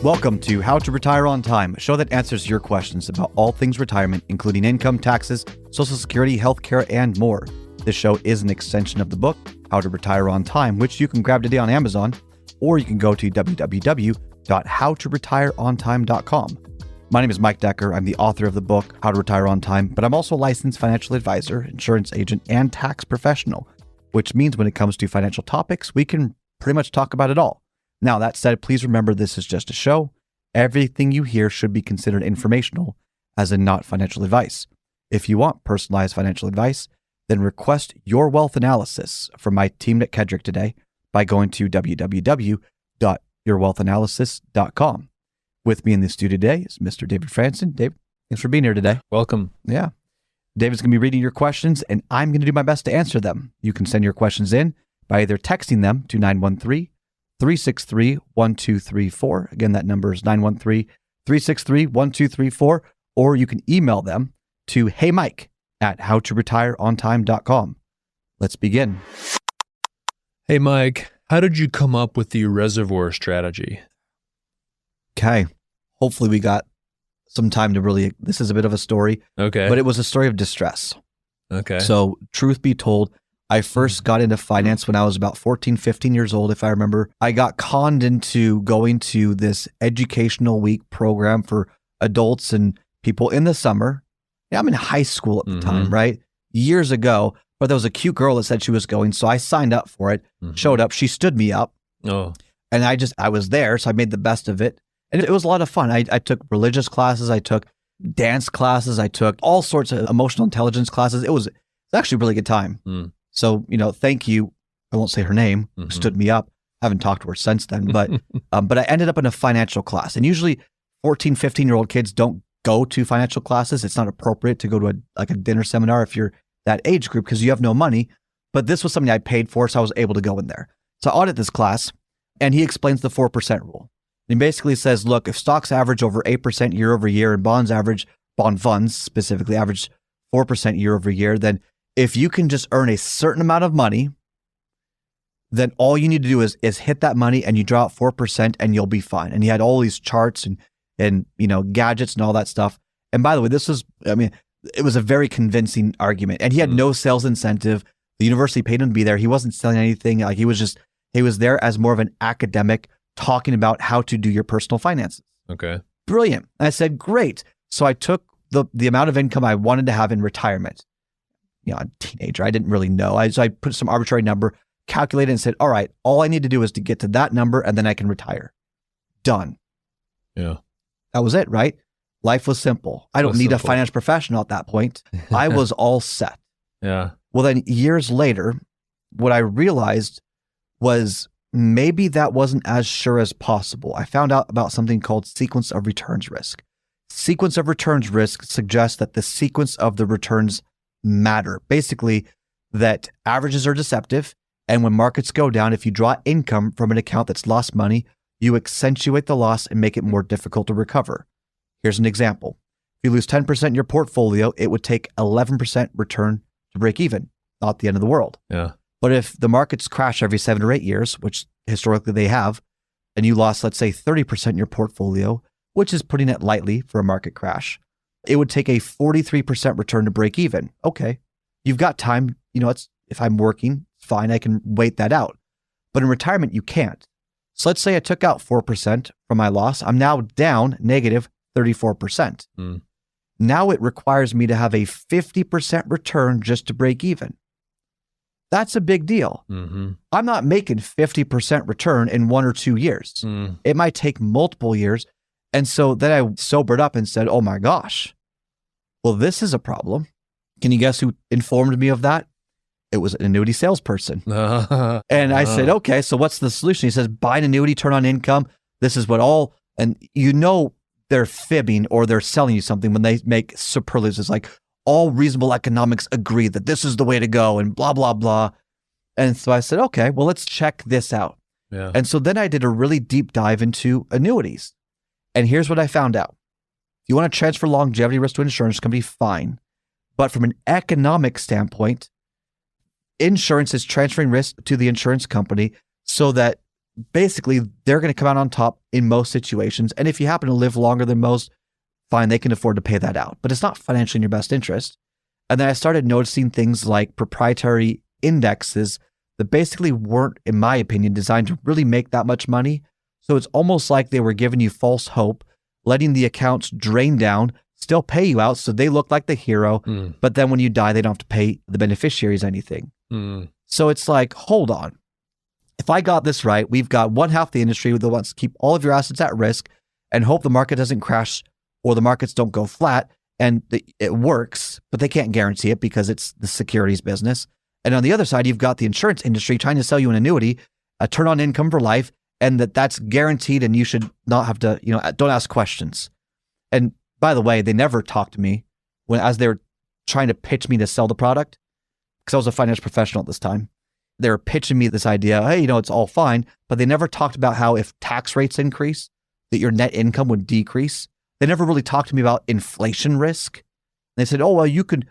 Welcome to How to Retire on Time, a show that answers your questions about all things retirement, including income, taxes, Social Security, healthcare, and more. This show is an extension of the book, How to Retire on Time, which you can grab today on Amazon, or you can go to www.howtoretireontime.com. My name is Mike Decker. I'm the author of the book, How to Retire on Time, but I'm also a licensed financial advisor, insurance agent, and tax professional, which means when it comes to financial topics, we can pretty much talk about it all. Now, that said, please remember this is just a show. Everything you hear should be considered informational, as in not financial advice. If you want personalized financial advice, then request your wealth analysis from my team at Kedrec today by going to www.yourwealthanalysis.com. With me in the studio today is Mr. David Franson. David, thanks for being here today. Welcome. Yeah. David's going to be reading your questions, and I'm going to do my best to answer them. You can send your questions in by either texting them to 913-363-1234. Again, that number is 913-363-1234. Or you can email them to heymike@howtoretireontime.com. Let's begin. Hey, Mike, how did you come up with the reservoir strategy? Okay. Hopefully we got some time to really, this is a bit of a story. Okay. But it was a story of distress. Okay. So truth be told, I first got into finance when I was about 14, 15 years old, if I remember. I got conned into going to this educational week program for adults and people in the summer. Yeah, I'm in high school at the time, right? Years ago, but there was a cute girl that said she was going. So I signed up for it, showed up. She stood me up. Oh. And I was there. So I made the best of it. And it was a lot of fun. I took religious classes. I took dance classes. I took all sorts of emotional intelligence classes. It was actually a really good time. So, thank you. I won't say her name, who stood me up. I haven't talked to her since then, but I ended up in a financial class. And usually 14, 15-year-old kids don't go to financial classes. It's not appropriate to go to a dinner seminar if you're that age group because you have no money. But this was something I paid for, so I was able to go in there. So I audit this class, and he explains the 4% rule. And he basically says, look, if stocks average over 8% year over year and bond funds specifically average 4% year over year, then if you can just earn a certain amount of money, then all you need to do is hit that money and you draw out 4% and you'll be fine. And he had all these charts and gadgets and all that stuff. And by the way, it was a very convincing argument. And he had no sales incentive. The university paid him to be there. He wasn't selling anything. He was there as more of an academic talking about how to do your personal finances. Okay. Brilliant. And I said, great. So I took the amount of income I wanted to have in retirement. I'm a teenager. I didn't really know. So I put some arbitrary number, calculated and said, all right, all I need to do is to get to that number and then I can retire. Done. Yeah. That was it, right? Life was simple. I don't need a financial professional at that point. I was all set. Yeah. Well, then years later, what I realized was maybe that wasn't as sure as possible. I found out about something called sequence of returns risk. Sequence of returns risk suggests that the sequence of the returns matter. Basically, that averages are deceptive. And when markets go down, if you draw income from an account that's lost money, you accentuate the loss and make it more difficult to recover. Here's an example. If you lose 10% in your portfolio, it would take 11% return to break even. Not the end of the world. Yeah. But if the markets crash every 7 or 8 years, which historically they have, and you lost, let's say, 30% in your portfolio, which is putting it lightly for a market crash, it would take a 43% return to break even. Okay, you've got time. If I'm working, fine, I can wait that out. But in retirement, you can't. So let's say I took out 4% from my loss. I'm now down negative 34%. Now it requires me to have a 50% return just to break even. That's a big deal. I'm not making 50% return in 1 or 2 years. It might take multiple years. And so then I sobered up and said, oh my gosh, well, this is a problem. Can you guess who informed me of that? It was an annuity salesperson. And I said, okay, so what's the solution? He says, buy an annuity, turn on income. This is what and they're fibbing or they're selling you something when they make superlatives. It's like all reasonable economics agree that this is the way to go and blah, blah, blah. And so I said, okay, well, let's check this out. Yeah. And so then I did a really deep dive into annuities. And here's what I found out. If you want to transfer longevity risk to an insurance company, fine. But from an economic standpoint, insurance is transferring risk to the insurance company so that basically they're going to come out on top in most situations. And if you happen to live longer than most, fine, they can afford to pay that out. But it's not financially in your best interest. And then I started noticing things like proprietary indexes that basically weren't, in my opinion, designed to really make that much money. So it's almost like they were giving you false hope, letting the accounts drain down, still pay you out so they look like the hero. But then when you die, they don't have to pay the beneficiaries anything. So it's like, hold on. If I got this right, we've got one half the industry that wants to keep all of your assets at risk and hope the market doesn't crash or the markets don't go flat. And it works, but they can't guarantee it because it's the securities business. And on the other side, you've got the insurance industry trying to sell you an annuity, a turn on income for life, and that's guaranteed and you should not have to, don't ask questions. And by the way, they never talked to me as they were trying to pitch me to sell the product, because I was a financial professional at this time. They were pitching me this idea, hey, it's all fine, but they never talked about how if tax rates increase, that your net income would decrease. They never really talked to me about inflation risk. They said, oh, well, you could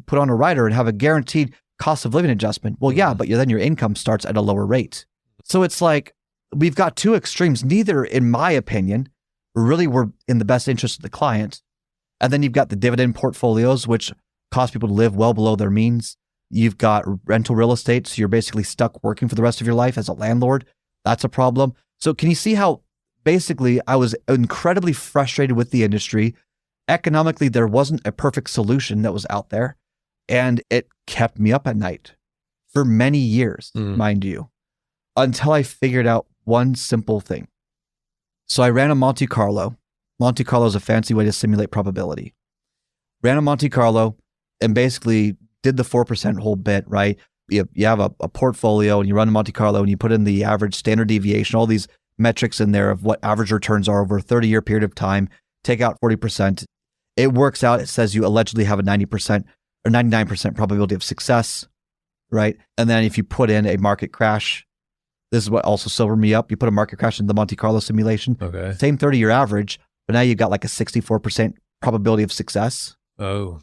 put on a rider and have a guaranteed cost of living adjustment. Well, yeah, but then your income starts at a lower rate. So it's like, we've got two extremes. Neither, in my opinion, really were in the best interest of the client. And then you've got the dividend portfolios, which cause people to live well below their means. You've got rental real estate, so you're basically stuck working for the rest of your life as a landlord. That's a problem. So can you see how basically I was incredibly frustrated with the industry? Economically, there wasn't a perfect solution that was out there, and it kept me up at night for many years, mind you, until I figured out one simple thing. So I ran a Monte Carlo. Monte Carlo is a fancy way to simulate probability. Ran a Monte Carlo and basically did the 4% whole bit, right? You have a portfolio and you run a Monte Carlo and you put in the average standard deviation, all these metrics in there of what average returns are over a 30-year period of time, take out 40%. It works out. It says you allegedly have a 90% or 99% probability of success, right? And then if you put in a market crash, this is what also sobered me up. You put a market crash in the Monte Carlo simulation, same 30-year average, but now you've got like a 64% probability of success. Oh,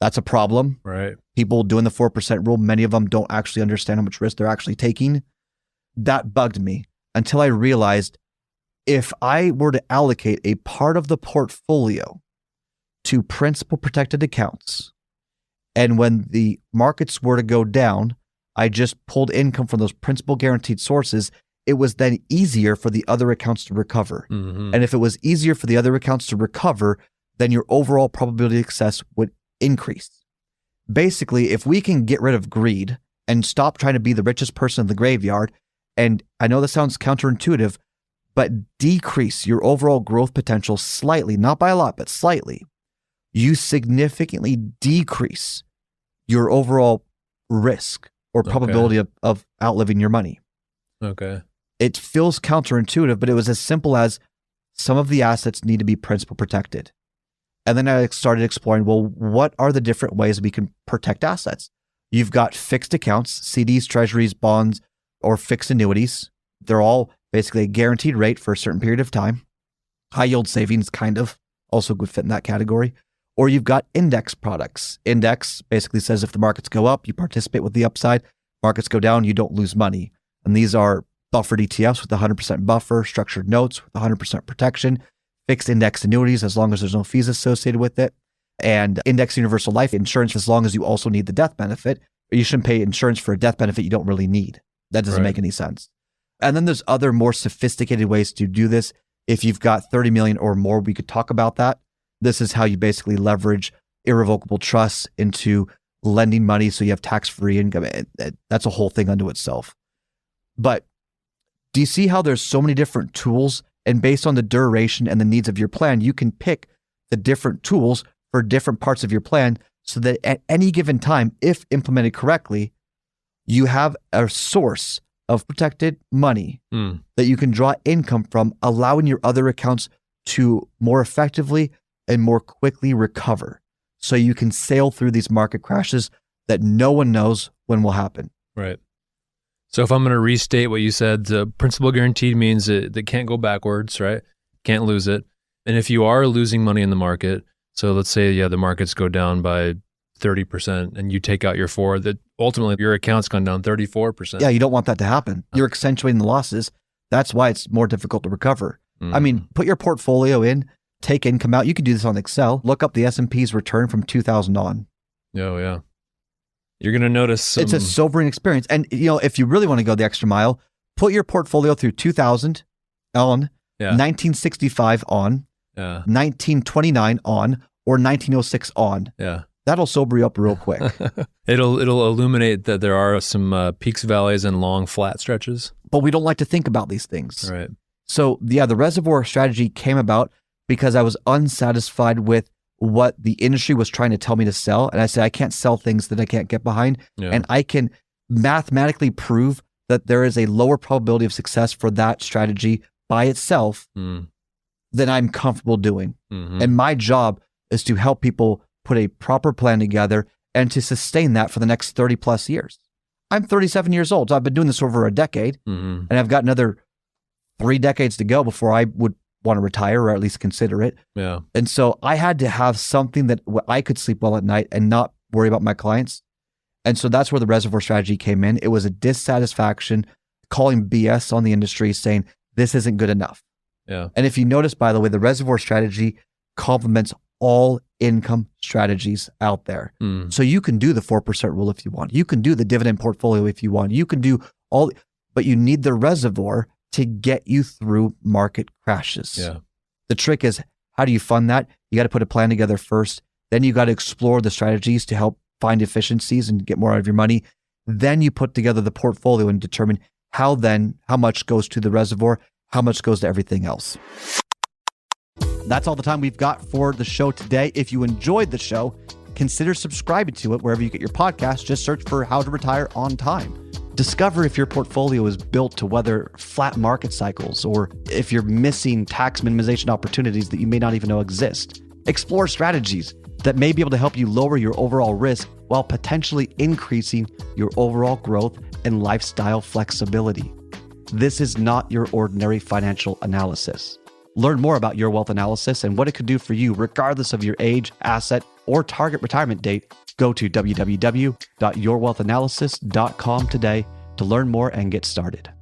that's a problem. Right. People doing the 4% rule, many of them don't actually understand how much risk they're actually taking. That bugged me until I realized if I were to allocate a part of the portfolio to principal protected accounts, and when the markets were to go down, I just pulled income from those principal guaranteed sources, it was then easier for the other accounts to recover. And if it was easier for the other accounts to recover, then your overall probability of success would increase. Basically, if we can get rid of greed and stop trying to be the richest person in the graveyard, and I know this sounds counterintuitive, but decrease your overall growth potential slightly, not by a lot, but slightly, you significantly decrease your overall risk or probability of outliving your money. Okay. It feels counterintuitive, but it was as simple as some of the assets need to be principal protected. And then I started exploring, well, what are the different ways we can protect assets? You've got fixed accounts, CDs, treasuries, bonds, or fixed annuities. They're all basically a guaranteed rate for a certain period of time. High yield savings kind of also would fit in that category. Or you've got index products. Index basically says if the markets go up, you participate with the upside. Markets go down, you don't lose money. And these are buffered ETFs with 100% buffer, structured notes with 100% protection, fixed index annuities as long as there's no fees associated with it, and index universal life insurance as long as you also need the death benefit. Or you shouldn't pay insurance for a death benefit you don't really need. That doesn't make any sense. And then there's other more sophisticated ways to do this. If you've got 30 million or more, we could talk about that. This is how you basically leverage irrevocable trusts into lending money so you have tax-free income. That's a whole thing unto itself. But do you see how there's so many different tools, and based on the duration and the needs of your plan, you can pick the different tools for different parts of your plan so that at any given time, if implemented correctly, you have a source of protected money that you can draw income from, allowing your other accounts to more effectively and more quickly recover. So you can sail through these market crashes that no one knows when will happen. Right. So if I'm going to restate what you said, the principal guaranteed means that it can't go backwards, right? Can't lose it. And if you are losing money in the market, so let's say, the markets go down by 30% and you take out your 4, that ultimately your account's gone down 34%. Yeah, you don't want that to happen. You're accentuating the losses. That's why it's more difficult to recover. I mean, put your portfolio in, take income out. You can do this on Excel. Look up the S&P's return from 2000 on. Oh, yeah. You're going to notice It's a sobering experience. And, if you really want to go the extra mile, put your portfolio through 2000 on, 1965 on, 1929 on, or 1906 on. Yeah. That'll sober you up real quick. It'll illuminate that there are some peaks, valleys, and long flat stretches. But we don't like to think about these things. Right. So the reservoir strategy came about because I was unsatisfied with what the industry was trying to tell me to sell. And I said, I can't sell things that I can't get behind. Yeah. And I can mathematically prove that there is a lower probability of success for that strategy by itself than I'm comfortable doing. Mm-hmm. And my job is to help people put a proper plan together and to sustain that for the next 30 plus years. I'm 37 years old. So I've been doing this over a decade, and I've got another 3 decades to go before I would want to retire, or at least consider it. Yeah. And so I had to have something that I could sleep well at night and not worry about my clients. And so that's where the reservoir strategy came in. It was a dissatisfaction, calling BS on the industry, saying this isn't good enough. Yeah. And if you notice, by the way, the reservoir strategy complements all income strategies out there. So you can do the 4% rule if you want. You can do the dividend portfolio if you want. You can do all, but you need the reservoir to get you through market crashes. Yeah. The trick is, how do you fund that? You got to put a plan together first. Then you got to explore the strategies to help find efficiencies and get more out of your money. Then you put together the portfolio and determine how much goes to the reservoir, how much goes to everything else. That's all the time we've got for the show today. If you enjoyed the show, consider subscribing to it wherever you get your podcasts. Just search for How to Retire on Time. Discover if your portfolio is built to weather flat market cycles, or if you're missing tax minimization opportunities that you may not even know exist. Explore strategies that may be able to help you lower your overall risk while potentially increasing your overall growth and lifestyle flexibility. This is not your ordinary financial analysis. Learn more about Your Wealth Analysis and what it could do for you, regardless of your age, asset, or target retirement date. Go to www.yourwealthanalysis.com today to learn more and get started.